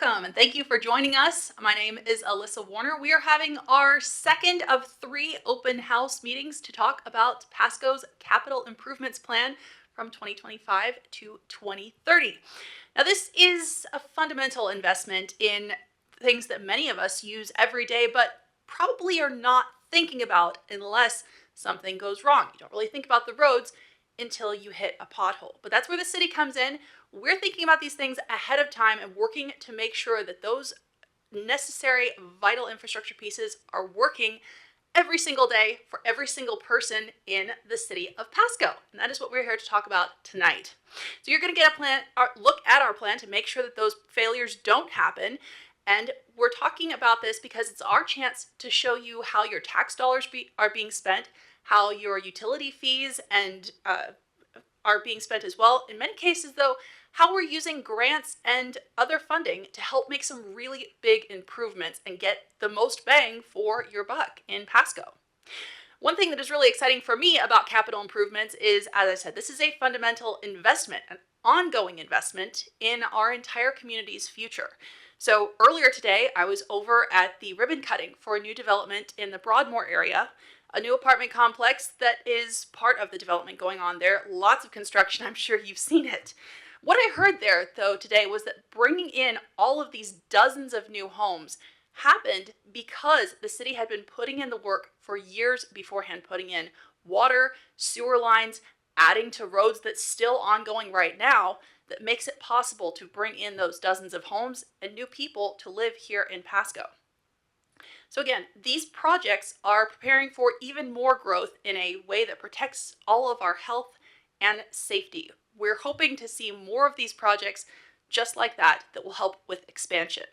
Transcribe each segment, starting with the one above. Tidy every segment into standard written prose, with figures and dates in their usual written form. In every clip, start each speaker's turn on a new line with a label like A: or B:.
A: Welcome and thank you for joining us. My name is Alyssa Warner. We are having our second of 3 open house meetings to talk about Pasco's capital improvements plan from 2025 to 2030. Now, this is a fundamental investment in things that many of us use every day, but probably are not thinking about unless something goes wrong. You don't really think about the roads until you hit a pothole. But that's where the city comes in. We're thinking about these things ahead of time and working to make sure that those necessary, vital infrastructure pieces are working every single day for every single person in the city of Pasco. And that is what we're here to talk about tonight. So you're going to get look at our plan to make sure that those failures don't happen. And we're talking about this because it's our chance to show you how your tax dollars are being spent, how your utility fees are being spent as well. In many cases, though, how we're using grants and other funding to help make some really big improvements and get the most bang for your buck in Pasco. One thing that is really exciting for me about capital improvements is, as I said, this is a fundamental investment, an ongoing investment in our entire community's future. So earlier today, I was over at the ribbon cutting for a new development in the Broadmoor area, a new apartment complex that is part of the development going on there. Lots of construction, I'm sure you've seen it. What I heard there, though, today was that bringing in all of these dozens of new homes happened because the city had been putting in the work for years beforehand, putting in water, sewer lines, adding to roads that's still ongoing right now, that makes it possible to bring in those dozens of homes and new people to live here in Pasco. So again, these projects are preparing for even more growth in a way that protects all of our health and safety. We're hoping to see more of these projects just like that will help with expansion.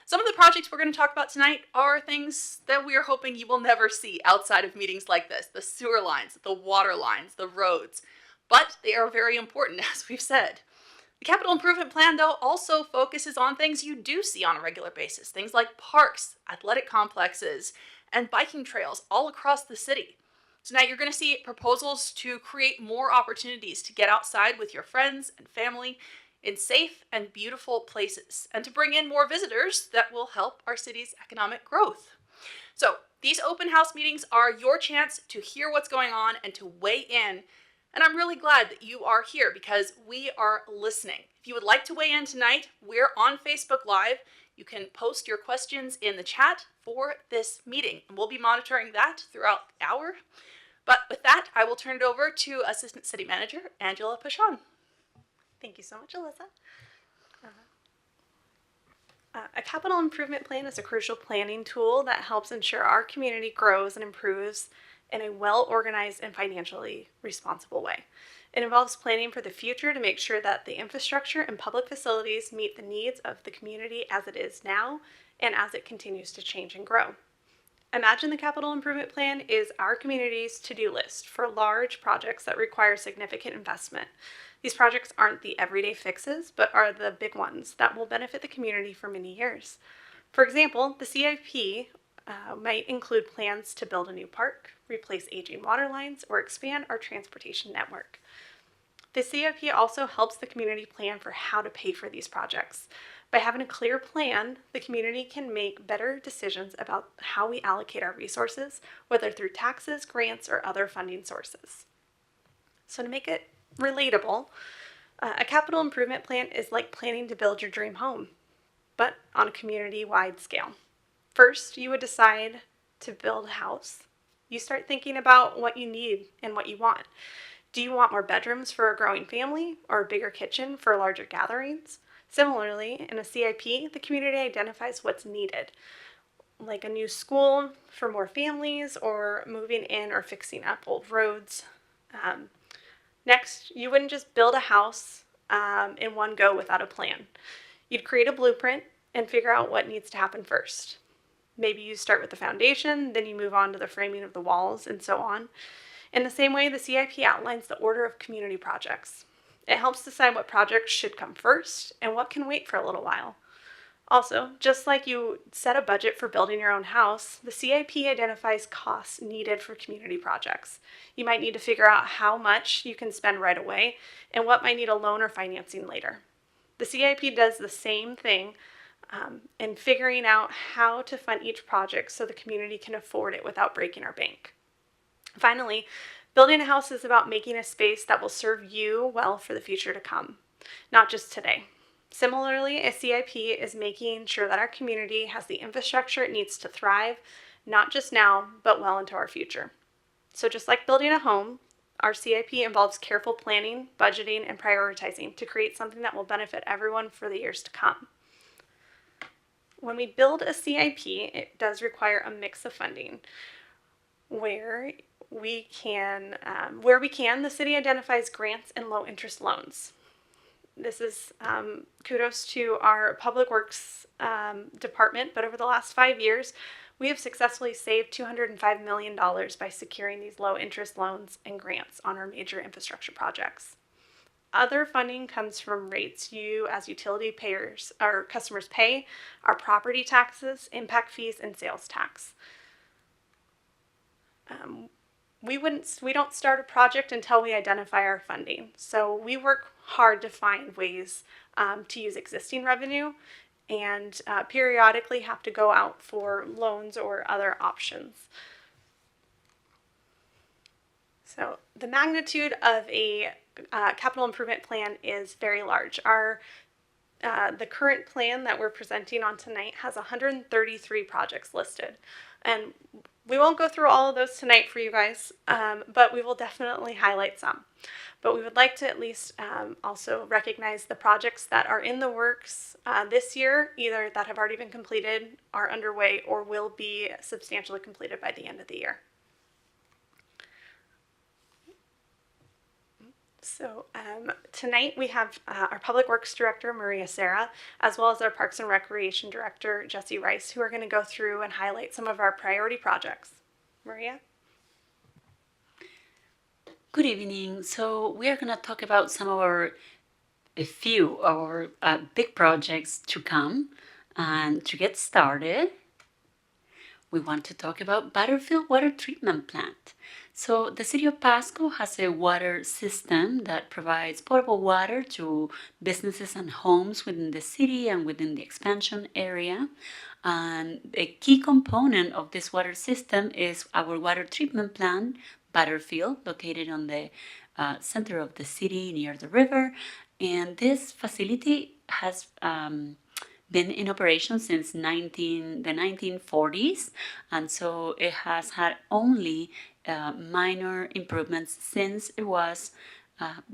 A: Some of the projects we're going to talk about tonight are things that we are hoping you will never see outside of meetings like this: the sewer lines, the water lines, the roads. But they are very important, as we've said. The capital improvement plan, though, also focuses on things you do see on a regular basis, things like parks, athletic complexes, and biking trails all across the city. Tonight, you're going to see proposals to create more opportunities to get outside with your friends and family in safe and beautiful places, and to bring in more visitors that will help our city's economic growth. So these open house meetings are your chance to hear what's going on and to weigh in. And I'm really glad that you are here because we are listening. If you would like to weigh in tonight, we're on Facebook Live. You can post your questions in the chat for this meeting, and we'll be monitoring that throughout the hour. But with that, I will turn it over to Assistant City Manager Angela Pashon.
B: Thank you so much, Alyssa. A capital improvement plan is a crucial planning tool that helps ensure our community grows and improves in a well-organized and financially responsible way. It involves planning for the future to make sure that the infrastructure and public facilities meet the needs of the community as it is now and as it continues to change and grow. Imagine the capital improvement plan is our community's to-do list for large projects that require significant investment. These projects aren't the everyday fixes, but are the big ones that will benefit the community for many years. For example, the CIP might include plans to build a new park, replace aging water lines, or expand our transportation network. The CIP also helps the community plan for how to pay for these projects. By having a clear plan, the community can make better decisions about how we allocate our resources, whether through taxes, grants, or other funding sources. So to make it relatable, a capital improvement plan is like planning to build your dream home, but on a community-wide scale. First, you would decide to build a house. You start thinking about what you need and what you want. Do you want more bedrooms for a growing family or a bigger kitchen for larger gatherings? Similarly, in a CIP, the community identifies what's needed, like a new school for more families or moving in or fixing up old roads. Next, you wouldn't just build a house in one go without a plan. You'd create a blueprint and figure out what needs to happen first. Maybe you start with the foundation, then you move on to the framing of the walls, and so on. In the same way, the CIP outlines the order of community projects. It helps decide what projects should come first and what can wait for a little while. Also, just like you set a budget for building your own house, the CIP identifies costs needed for community projects. You might need to figure out how much you can spend right away and what might need a loan or financing later. The CIP does the same thing and figuring out how to fund each project so the community can afford it without breaking our bank. Finally, building a house is about making a space that will serve you well for the future to come, not just today. Similarly, a CIP is making sure that our community has the infrastructure it needs to thrive, not just now, but well into our future. So just like building a home, our CIP involves careful planning, budgeting, and prioritizing to create something that will benefit everyone for the years to come. When we build a CIP, it does require a mix of funding. Where we can, the city identifies grants and low-interest loans. This is kudos to our Public Works department, but over the last 5 years, we have successfully saved $205 million by securing these low-interest loans and grants on our major infrastructure projects. Other funding comes from rates you as utility payers, our customers pay, our property taxes, impact fees, and sales tax. We don't start a project until we identify our funding. So we work hard to find ways to use existing revenue and periodically have to go out for loans or other options. So the magnitude of a capital improvement plan is very large. The current plan that we're presenting on tonight has 133 projects listed. And we won't go through all of those tonight for you guys, but we will definitely highlight some. But we would like to at least also recognize the projects that are in the works this year, either that have already been completed, are underway, or will be substantially completed by the end of the year. So tonight we have our Public Works Director, Maria Serra, as well as our Parks and Recreation Director, Jesse Rice, who are going to go through and highlight some of our priority projects. Maria?
C: Good evening. So we are going to talk about a few of our big projects to come. And to get started, we want to talk about Butterfield Water Treatment Plant. So the city of Pasco has a water system that provides potable water to businesses and homes within the city and within the expansion area. And a key component of this water system is our water treatment plant, Butterfield, located on the center of the city near the river. And this facility has been in operation since the 1940s, and so it has had only minor improvements since it was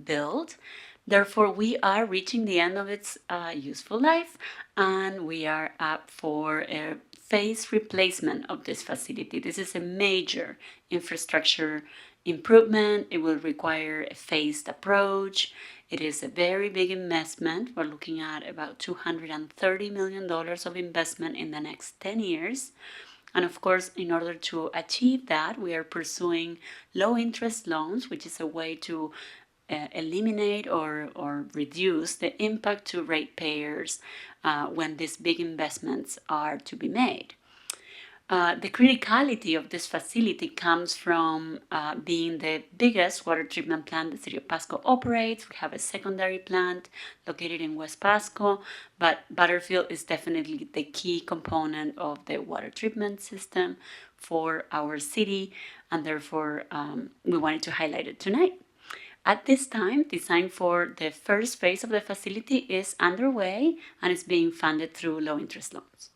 C: built. Therefore, we are reaching the end of its useful life, and we are up for a phase replacement of this facility. This is a major infrastructure improvement. It will require a phased approach. It is a very big investment. We're looking at about $230 million of investment in the next 10 years. And of course, in order to achieve that, we are pursuing low interest loans, which is a way to eliminate or reduce the impact to ratepayers when these big investments are to be made. The criticality of this facility comes from being the biggest water treatment plant the city of Pasco operates. We have a secondary plant located in West Pasco, but Butterfield is definitely the key component of the water treatment system for our city, and therefore we wanted to highlight it tonight. At this time, design for the first phase of the facility is underway and is being funded through low-interest loans.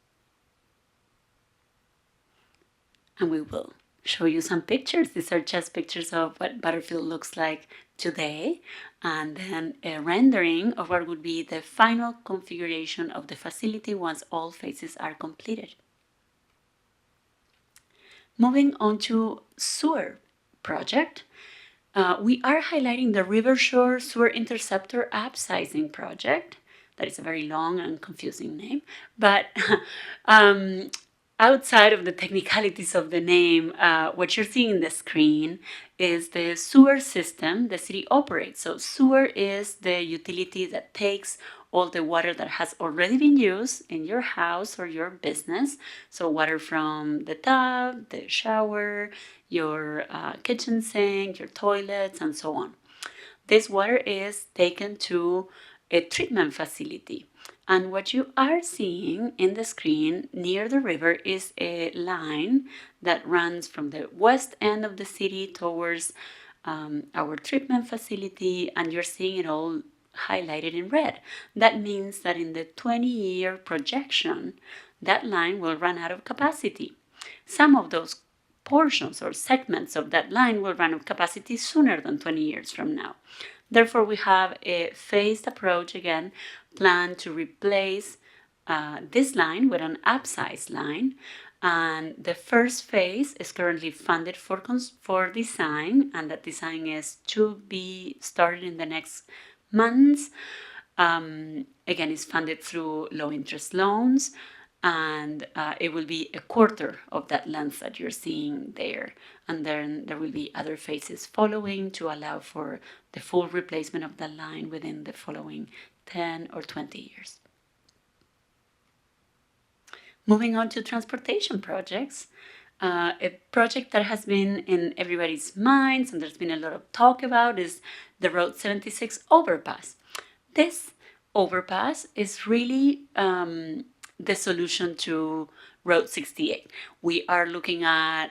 C: And we will show you some pictures. These are just pictures of what Butterfield looks like today, and then a rendering of what would be the final configuration of the facility once all phases are completed. Moving on to sewer project. We are highlighting the Rivershore Sewer Interceptor Upsizing Project. That is a very long and confusing name, but outside of the technicalities of the name, what you're seeing in the screen is the sewer system the city operates. So sewer is the utility that takes all the water that has already been used in your house or your business. So water from the tub, the shower, your kitchen sink, your toilets, and so on. This water is taken to a treatment facility. And what you are seeing in the screen near the river is a line that runs from the west end of the city towards our treatment facility, and you're seeing it all highlighted in red. That means that in the 20-year projection, that line will run out of capacity. Some of those portions or segments of that line will run out of capacity sooner than 20 years from now. Therefore, we have a phased approach again planned to replace this line with an upsized line. And the first phase is currently funded for design, and that design is to be started in the next months. Again, it's funded through low interest loans, and it will be a quarter of that length that you're seeing there. And then there will be other phases following to allow for the full replacement of the line within the following 10 or 20 years. Moving on to transportation projects, a project that has been in everybody's minds and there's been a lot of talk about is the Road 76 overpass. This overpass is really the solution to Road 68. We are looking at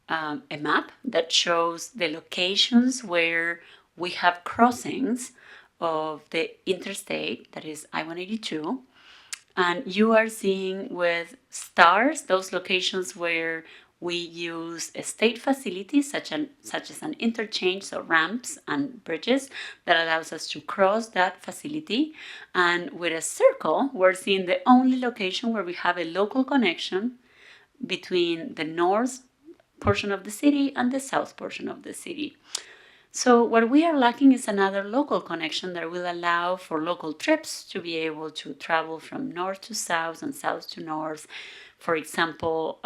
C: a map that shows the locations where we have crossings of the interstate, that is I-182, and you are seeing with stars those locations where we use a state facilities such as an interchange, so ramps and bridges that allows us to cross that facility. And with a circle, we're seeing the only location where we have a local connection between the north portion of the city and the south portion of the city. So what we are lacking is another local connection that will allow for local trips to be able to travel from north to south and south to north. For example,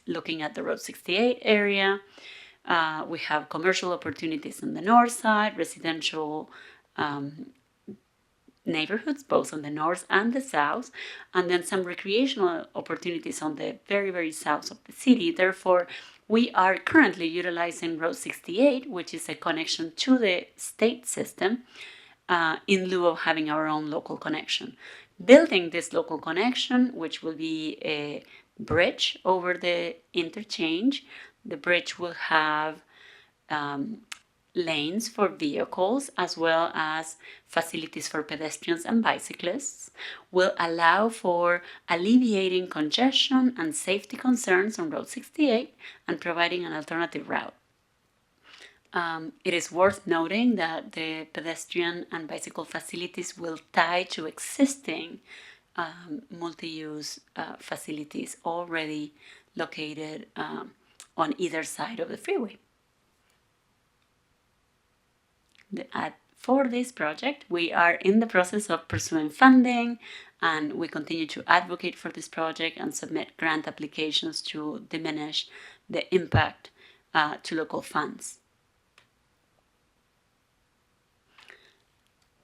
C: looking at the Road 68 area, we have commercial opportunities on the north side, residential neighborhoods, both on the north and the south, and then some recreational opportunities on the very, very south of the city. Therefore, we are currently utilizing Road 68, which is a connection to the state system, in lieu of having our own local connection. Building this local connection, which will be a bridge over the interchange. The bridge will have lanes for vehicles as well as facilities for pedestrians and bicyclists, will allow for alleviating congestion and safety concerns on Road 68 and providing an alternative route. It is worth noting that the pedestrian and bicycle facilities will tie to existing multi-use facilities already located on either side of the freeway. For this project, we are in the process of pursuing funding, and we continue to advocate for this project and submit grant applications to diminish the impact to local funds.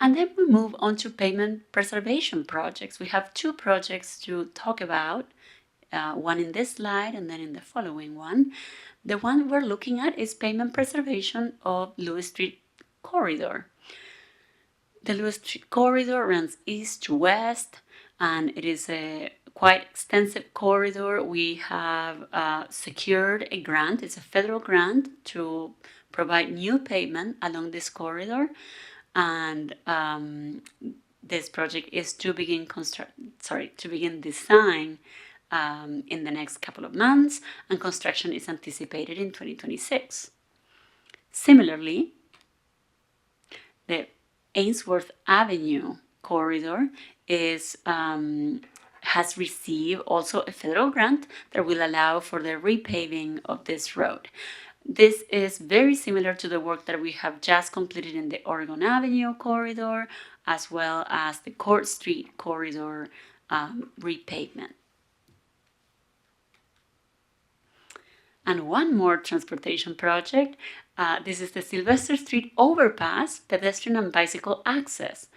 C: And then we move on to pavement preservation projects. We have two projects to talk about, one in this slide and then in the following one. The one we're looking at is pavement preservation of Lewis Street corridor. The Lewis Street corridor runs east to west, and it is a quite extensive corridor. We have secured a grant. It's a federal grant to provide new pavement along this corridor, and this project is to begin design in the next couple of months, and construction is anticipated in 2026. Similarly, the Ainsworth Avenue corridor has received also a federal grant that will allow for the repaving of this road. This is very similar to the work that we have just completed in the Oregon Avenue corridor, as well as the Court Street corridor repavement. And one more transportation project. This is the Sylvester Street Overpass, pedestrian and bicycle access.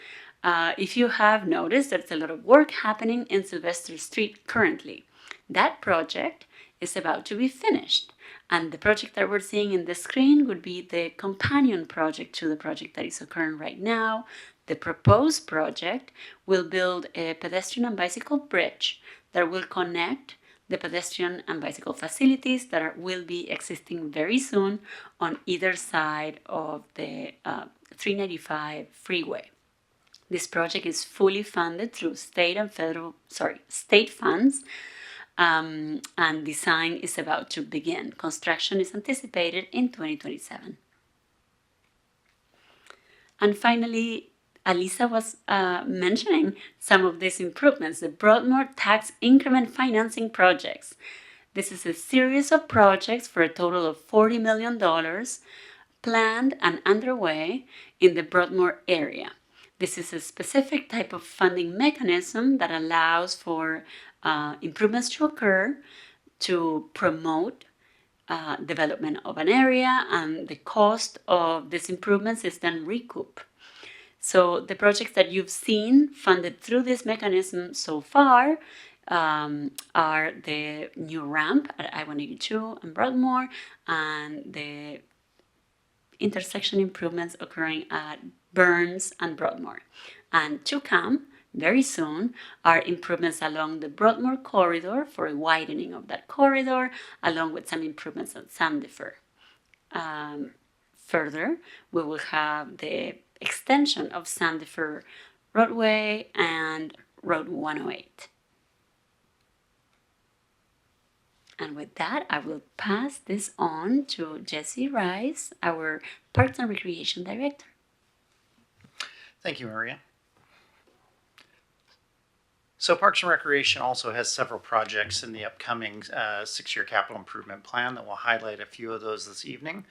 C: If you have noticed, there's a lot of work happening in Sylvester Street currently. That project is about to be finished. And the project that we're seeing in the screen would be the companion project to the project that is occurring right now. The proposed project will build a pedestrian and bicycle bridge that will connect the pedestrian and bicycle facilities that will be existing very soon on either side of the 395 freeway. This project is fully funded through state funds, and design is about to begin. Construction is anticipated in 2027. And finally, Alisa was mentioning some of these improvements, the Broadmoor Tax Increment Financing Projects. This is a series of projects for a total of $40 million planned and underway in the Broadmoor area. This is a specific type of funding mechanism that allows for improvements to occur to promote development of an area, and the cost of these improvements is then recouped. So the projects that you've seen funded through this mechanism so far are the new ramp at I-182 and Broadmoor, and the intersection improvements occurring at Burns and Broadmoor. And to come very soon are improvements along the Broadmoor corridor for a widening of that corridor, along with some improvements at Sandifer. Further, we will have the extension of Sandifer Roadway and Road 108. And with that, I will pass this on to Jesse Rice, our Parks and Recreation Director.
D: Thank you, Maria. So Parks and Recreation also has several projects in the upcoming 6-year capital improvement plan that we'll highlight a few of those this evening.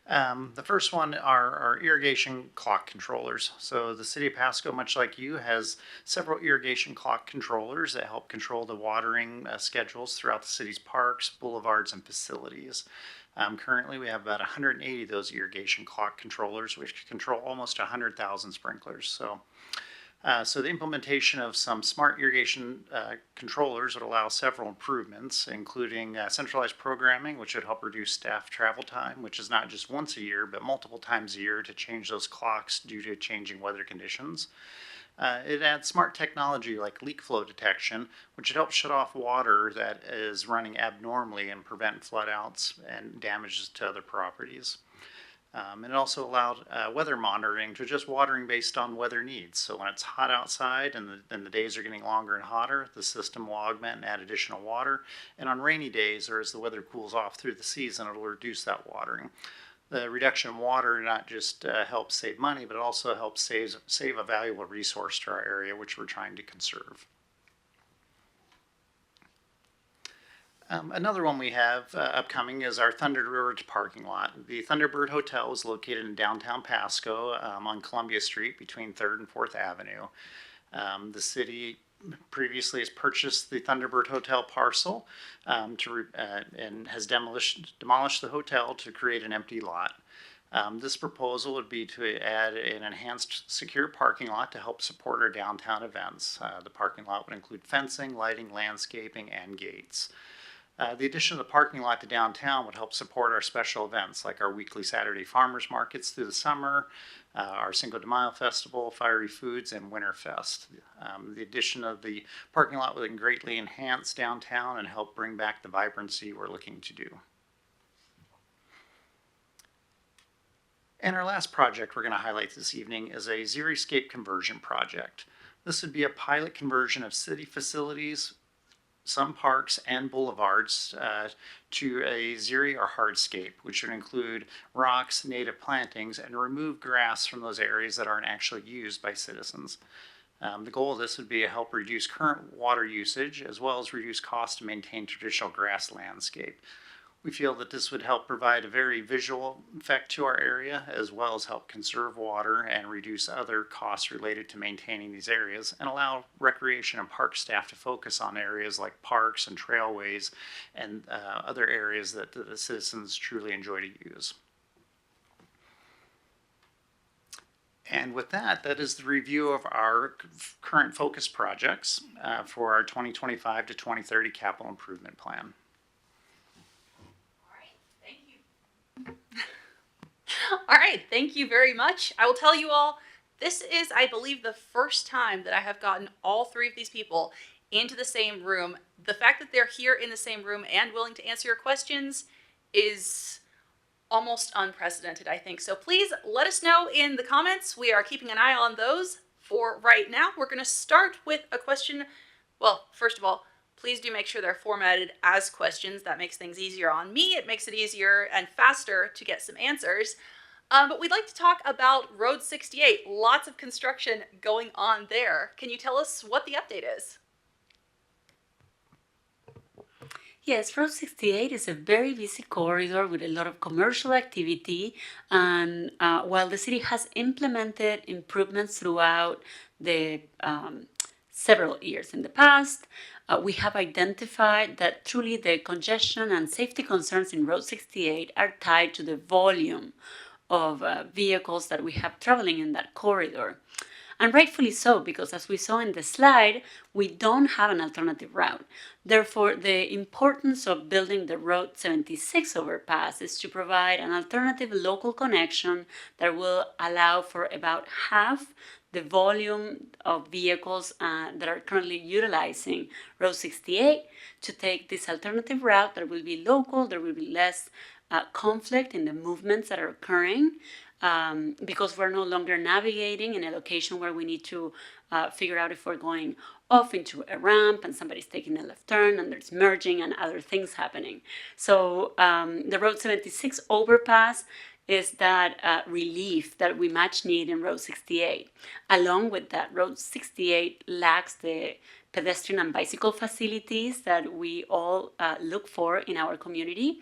D: The first one are our irrigation clock controllers. So the city of Pasco, much like you, has several irrigation clock controllers that help control the watering schedules throughout the city's parks, boulevards, and facilities. Currently, we have about 180 of those irrigation clock controllers, which control almost 100,000 sprinklers. So the implementation of some smart irrigation controllers would allow several improvements, including centralized programming, which would help reduce staff travel time, which is not just once a year, but multiple times a year to change those clocks due to changing weather conditions. It adds smart technology like leak flow detection, which would help shut off water that is running abnormally and prevent floodouts and damages to other properties. And it also allowed weather monitoring to adjust watering based on weather needs. So when it's hot outside and the days are getting longer and hotter, the system will augment and add additional water. And on rainy days, or as the weather cools off through the season, it'll reduce that watering. The reduction in water not just helps save money, but it also helps save a valuable resource to our area, which we're trying to conserve. Another one we have upcoming is our Thunderbird parking lot. The Thunderbird Hotel is located in downtown Pasco on Columbia Street between 3rd and 4th Avenue. The city previously has purchased the Thunderbird Hotel parcel and has demolished the hotel to create an empty lot. This proposal would be to add an enhanced secure parking lot to help support our downtown events. The parking lot would include fencing, lighting, landscaping, and gates. The addition of the parking lot to downtown would help support our special events like our weekly Saturday farmers markets through the summer, our Cinco de Mayo festival, Fiery Foods, and Winterfest. The addition of the parking lot would greatly enhance downtown and help bring back the vibrancy we're looking to do. And our last project we're going to highlight this evening is a xeriscape conversion project. This would be a pilot conversion of city facilities, some parks and boulevards to a xeri or hardscape, which would include rocks, native plantings, and remove grass from those areas that aren't actually used by citizens. The goal of this would be to help reduce current water usage as well as reduce costs to maintain traditional grass landscape. We feel that this would help provide a very visual effect to our area, as well as help conserve water and reduce other costs related to maintaining these areas, and allow recreation and park staff to focus on areas like parks and trailways and other areas that the citizens truly enjoy to use. And with that, that is the review of our current focus projects for our 2025 to 2030 capital improvement plan.
A: All right, thank you very much. I will tell you all, This is, I believe, the first time that I have gotten all three of these people into the same room. The fact that they're here in the same room and willing to answer your questions is almost unprecedented, I think. So please let us know in the comments. We are keeping an eye on those for right now. We're going to start with a question. Well, first of all, please do make sure they're formatted as questions. That makes things easier on me. It makes it easier and faster to get some answers. But we'd like to talk about Road 68. Lots of construction going on there. Can you tell us what the update is?
C: Yes, Route 68 is a very busy corridor with a lot of commercial activity. And while the city has implemented improvements throughout the several years in the past, we have identified that truly the congestion and safety concerns in Road 68 are tied to the volume of vehicles that we have traveling in that corridor. And rightfully so, because as we saw in the slide, we don't have an alternative route. Therefore, the importance of building the Road 76 overpass is to provide an alternative local connection that will allow for about half the volume of vehicles that are currently utilizing Road 68 to take this alternative route that will be local. There will be less conflict in the movements that are occurring because we're no longer navigating in a location where we need to figure out if we're going off into a ramp and somebody's taking a left turn and there's merging and other things happening. So the Road 76 overpass is that relief that we much need in Road 68. Along with that, Road 68 lacks the pedestrian and bicycle facilities that we all look for in our community.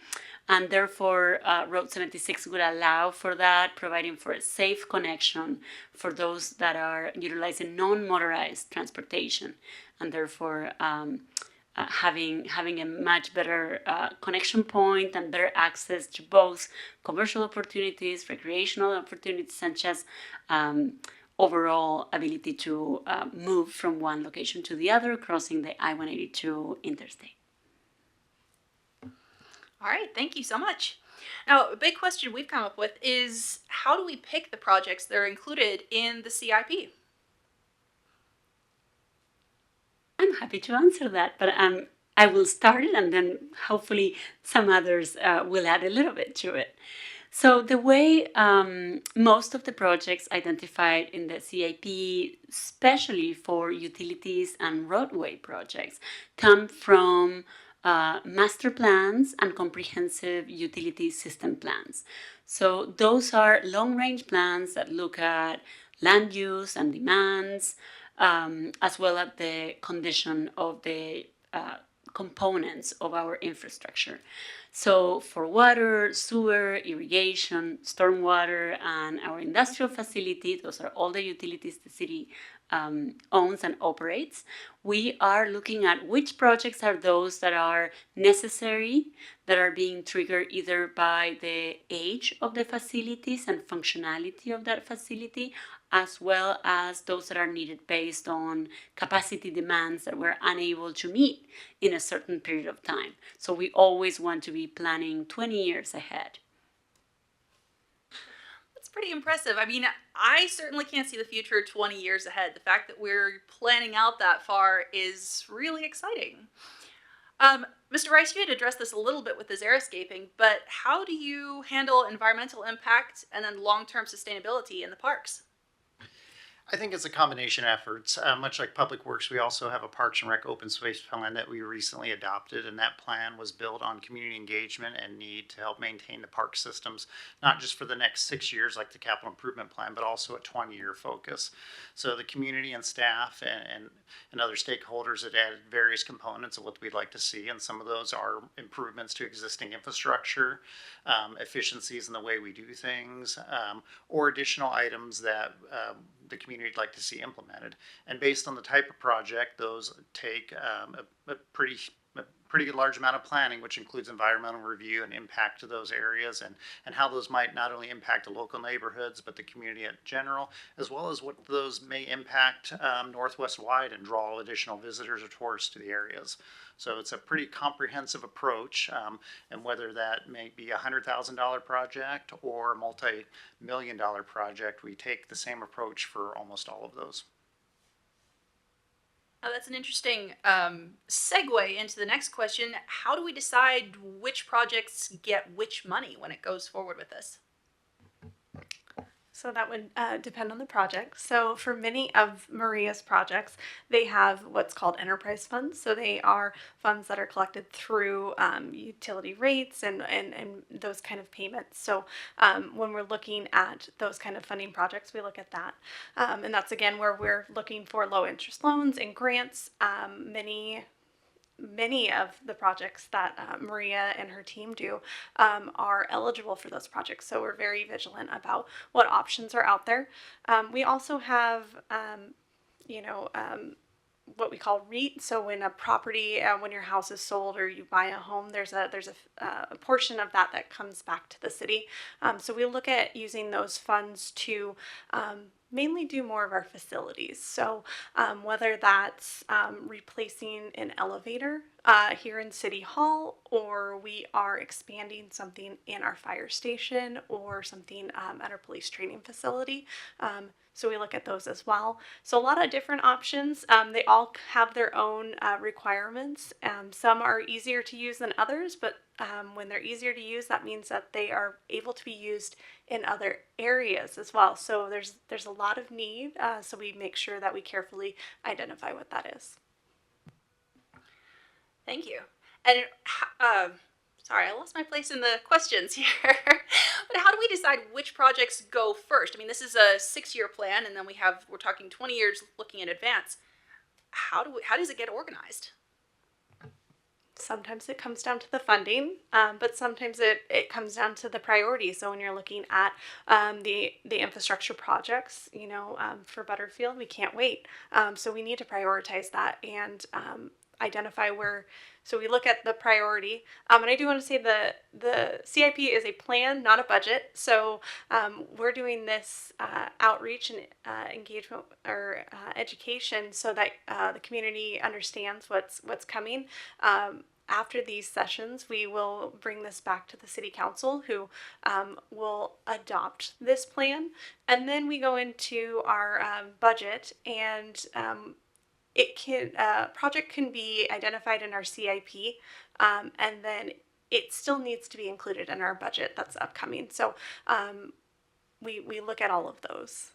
C: And therefore, Road 76 would allow for that, providing for a safe connection for those that are utilizing non-motorized transportation, and therefore having a much better connection point and better access to both commercial opportunities, recreational opportunities, such as overall ability to move from one location to the other, crossing the I-182 interstate.
A: All right, thank you so much. Now, a big question we've come up with is how do we pick the projects that are included in the CIP?
C: I'm happy to answer that, but I will start it and then hopefully some others will add a little bit to it. So the way most of the projects identified in the CIP, especially for utilities and roadway projects, come from master plans and comprehensive utility system plans. So those are long-range plans that look at land use and demands, as well as the condition of the components of our infrastructure. So for water, sewer, irrigation, stormwater, and our industrial facility, those are all the utilities the city owns and operates. We are looking at which projects are those that are necessary, that are being triggered either by the age of the facilities and functionality of that facility, as well as those that are needed based on capacity demands that we're unable to meet in a certain period of time. So we always want to be planning 20 years ahead.
A: That's pretty impressive. I mean, I certainly can't see the future 20 years ahead. The fact that we're planning out that far is really exciting. Mr. Rice, you had addressed this a little bit with the xeriscaping, but how do you handle environmental impact and then long-term sustainability in the parks?
D: I think it's a combination of efforts. Much like Public Works, we also have a Parks and Rec open space plan that we recently adopted, and that plan was built on community engagement and need to help maintain the park systems, not just for the next 6 years like the capital improvement plan, but also a 20-year focus. So the community and staff and other stakeholders have added various components of what we'd like to see, and some of those are improvements to existing infrastructure, efficiencies in the way we do things, or additional items that the community would like to see implemented. And based on the type of project, those take a pretty pretty large amount of planning, which includes environmental review and impact to those areas, and how those might not only impact the local neighborhoods, but the community in general, as well as what those may impact Northwest wide and draw additional visitors or tourists to the areas. So it's a pretty comprehensive approach, and whether that may be a $100,000 project or a multi-million-dollar project, we take the same approach for almost all of those.
A: Now, that's an interesting segue into the next question. How do we decide which projects get which money when it goes forward with this?
B: So that would depend on the project. So for many of Maria's projects, they have what's called enterprise funds. So they are funds that are collected through utility rates and those kind of payments. So when we're looking at those kind of funding projects, we look at that. And that's again where we're looking for low interest loans and grants. Many of the projects that Maria and her team do are eligible for those projects. So we're very vigilant about what options are out there. We also have, what we call REIT. So when a property, when your house is sold or you buy a home, there's a portion of that comes back to the city. So we look at using those funds to mainly do more of our facilities. So whether that's replacing an elevator here in City Hall, or we are expanding something in our fire station or something at our police training facility. So we look at those as well. So a lot of different options. They all have their own requirements. Some are easier to use than others, but when they're easier to use, that means that they are able to be used in other areas as well. So there's a lot of need. So we make sure that we carefully identify what that is.
A: Thank you. And sorry, I lost my place in the questions here. But how do we decide which projects go first? I mean, this is a 6-year plan, and then we're talking 20 years looking in advance. How does it get organized?
B: Sometimes it comes down to the funding, but sometimes it comes down to the priorities. So when you're looking at the infrastructure projects, for Butterfield, we can't wait. So we need to prioritize that and identify where. So we look at the priority, and I do want to say the CIP is a plan, not a budget. So we're doing this outreach and engagement or education so that the community understands what's coming. After these sessions, we will bring this back to the city council, who will adopt this plan, and then we go into our budget, and project can be identified in our CIP, and then it still needs to be included in our budget that's upcoming. So we look at all of those.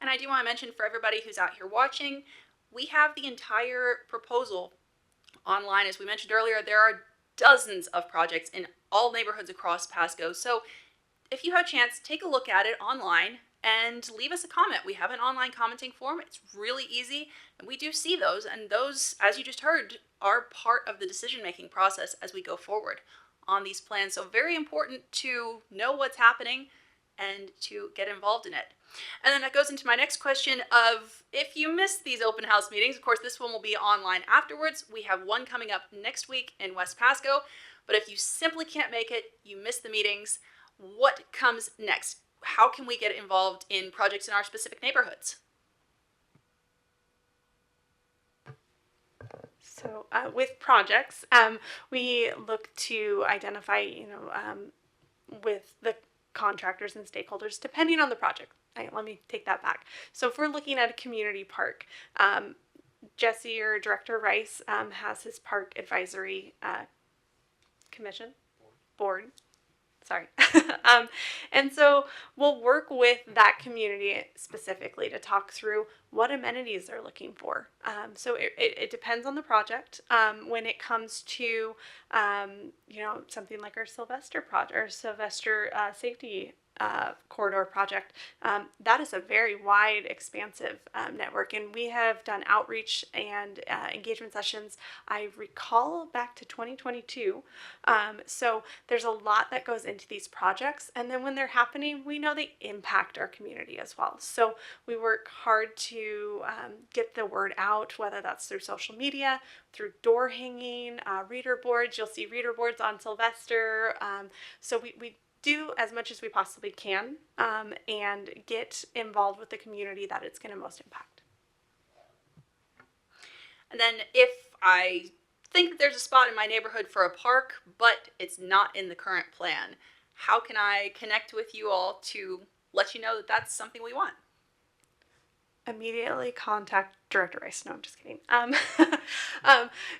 A: And I do want to mention for everybody who's out here watching, we have the entire proposal online. As we mentioned earlier, there are dozens of projects in all neighborhoods across Pasco. So if you have a chance, take a look at it online and leave us a comment. We have an online commenting form. It's really easy, and we do see those, and those, as you just heard, are part of the decision-making process as we go forward on these plans. So very important to know what's happening and to get involved in it. And then that goes into my next question of, if you missed these open house meetings, of course this one will be online afterwards. We have one coming up next week in West Pasco, but if you simply can't make it, you missed the meetings, what comes next? How can we get involved in projects in our specific neighborhoods?
B: So with projects, we look to identify, with the contractors and stakeholders, depending on the project. Let me take that back. So if we're looking at a community park, Jesse or Director Rice has his park advisory board. Sorry. And so we'll work with that community specifically to talk through what amenities they're looking for. So it depends on the project. When it comes to, something like our Sylvester project or Sylvester safety corridor project. That is a very wide, expansive network, and we have done outreach and engagement sessions. I recall back to 2022. So there's a lot that goes into these projects, and then when they're happening, we know they impact our community as well. So we work hard to get the word out, whether that's through social media, through door hanging, reader boards. You'll see reader boards on Sylvester. So we do as much as we possibly can and get involved with the community that it's going to most impact.
A: And then if I think that there's a spot in my neighborhood for a park, but it's not in the current plan, how can I connect with you all to let you know that that's something we want?
B: Immediately contact Director Rice. No, I'm just kidding.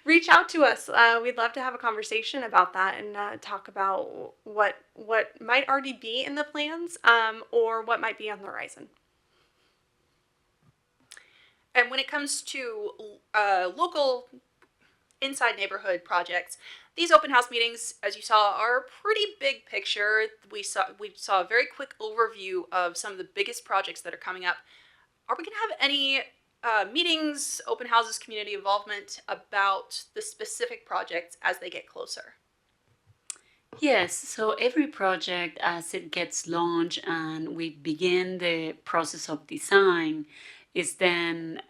B: Reach out to us. We'd love to have a conversation about that and talk about what might already be in the plans or what might be on the horizon.
A: And when it comes to local inside neighborhood projects, these open house meetings, as you saw, are a pretty big picture. We saw a very quick overview of some of the biggest projects that are coming up. Are we going to have any meetings, open houses, community involvement about the specific projects as they get closer?
C: Yes, so every project as it gets launched and we begin the process of design is then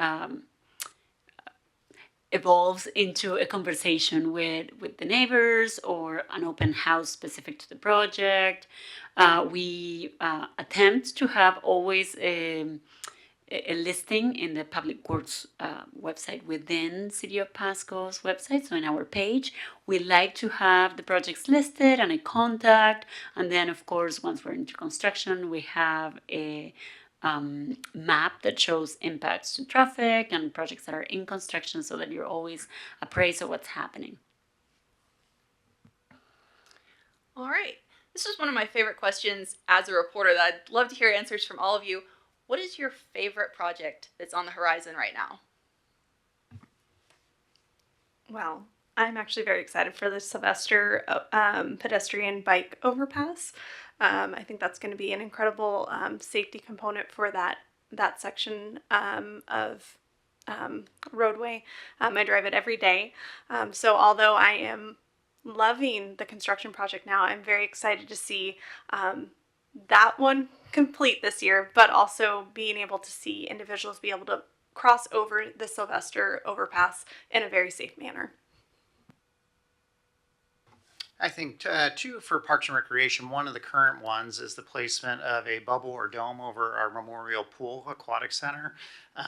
C: evolves into a conversation with the neighbors or an open house specific to the project. We attempt to have always a listing in the Public Works website within City of Pasco's website. So in our page, we like to have the projects listed and a contact. And then, of course, once we're into construction, we have a map that shows impacts to traffic and projects that are in construction so that you're always appraised of what's happening.
A: All right. This is one of my favorite questions as a reporter that I'd love to hear answers from all of you. What is your favorite project that's on the horizon right now?
B: Well, I'm actually very excited for the Sylvester pedestrian bike overpass. I think that's going to be an incredible safety component for that section of roadway. I drive it every day. So although I am loving the construction project now, I'm very excited to see that one complete this year, but also being able to see individuals be able to cross over the Sylvester overpass in a very safe manner.
D: I think, too, for Parks and Recreation, one of the current ones is the placement of a bubble or dome over our Memorial Pool Aquatic Center.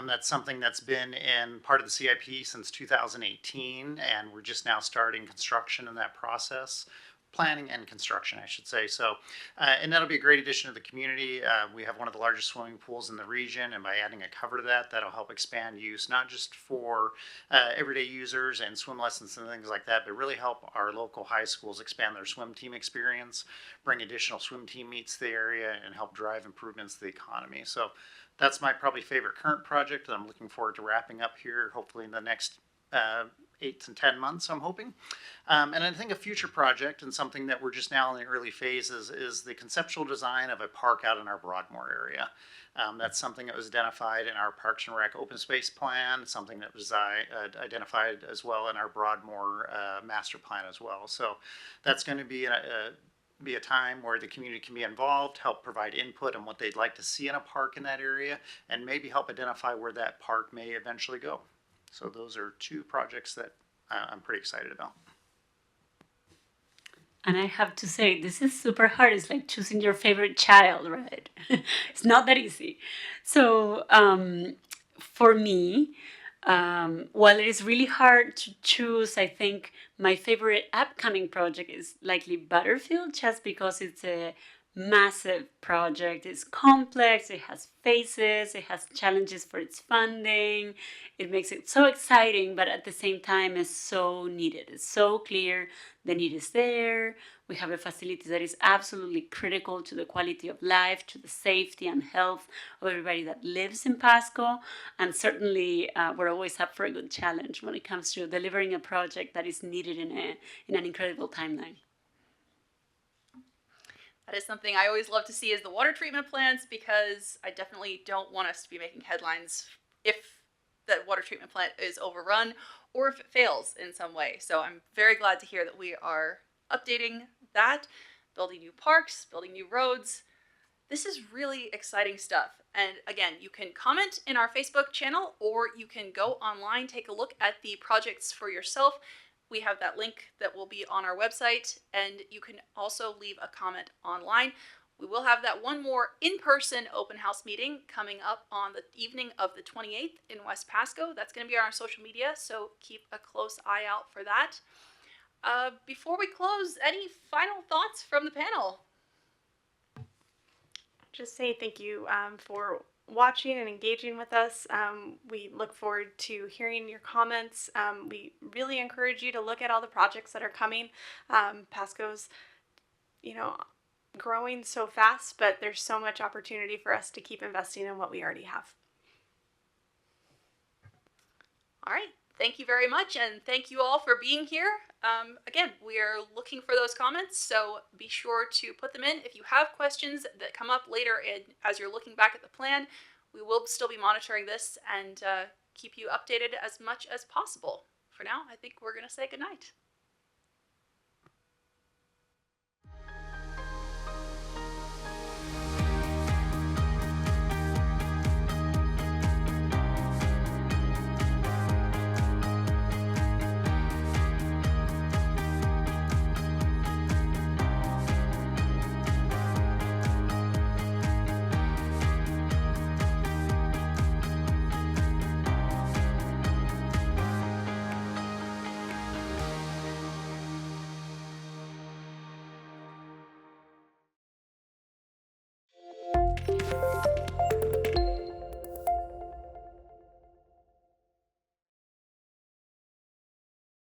D: That's something that's been in part of the CIP since 2018, and we're just now starting construction in that process. Planning and construction, I should say. So, and that'll be a great addition to the community. We have one of the largest swimming pools in the region, and by adding a cover to that, that'll help expand use, not just for everyday users and swim lessons and things like that, but really help our local high schools expand their swim team experience, bring additional swim team meets to the area, and help drive improvements to the economy. So that's my probably favorite current project that I'm looking forward to wrapping up here, hopefully in the next 8 to 10 months, I'm hoping. And I think a future project and something that we're just now in the early phases is the conceptual design of a park out in our Broadmoor area. That's something that was identified in our Parks and Rec open space plan, something that was identified as well in our Broadmoor master plan as well. So that's going to be a time where the community can be involved, help provide input on what they'd like to see in a park in that area, and maybe help identify where that park may eventually go. So those are two projects that I'm pretty excited about.
C: And I have to say, this is super hard. It's like choosing your favorite child, right? It's not that easy. So for me, while it is really hard to choose, I think my favorite upcoming project is likely Butterfield, just because it's a massive project. It's complex, it has phases, it has challenges for its funding. It makes it so exciting, but at the same time is so needed. It's so clear the need is there. We have a facility that is absolutely critical to the quality of life, to the safety and health of everybody that lives in Pasco. And certainly we're always up for a good challenge when it comes to delivering a project that is needed in an incredible timeline.
A: That is something I always love to see is the water treatment plants, because I definitely don't want us to be making headlines if the water treatment plant is overrun or if it fails in some way. So I'm very glad to hear that we are updating that, building new parks, building new roads. This is really exciting stuff. And again, you can comment in our Facebook channel, or you can go online, take a look at the projects for yourself. We have that link that will be on our website, and you can also leave a comment online. We will have that one more in-person open house meeting coming up on the evening of the 28th in West Pasco. That's going to be on our social media, so keep a close eye out for that. Before we close, any final thoughts from the panel?
B: Just say thank you for watching and engaging with us. We look forward to hearing your comments. We really encourage you to look at all the projects that are coming. Pasco's, growing so fast, but there's so much opportunity for us to keep investing in what we already have.
A: All right. Thank you very much, and thank you all for being here. Again, we are looking for those comments, so be sure to put them in. If you have questions that come up later as you're looking back at the plan, we will still be monitoring this and keep you updated as much as possible. For now, I think we're going to say goodnight.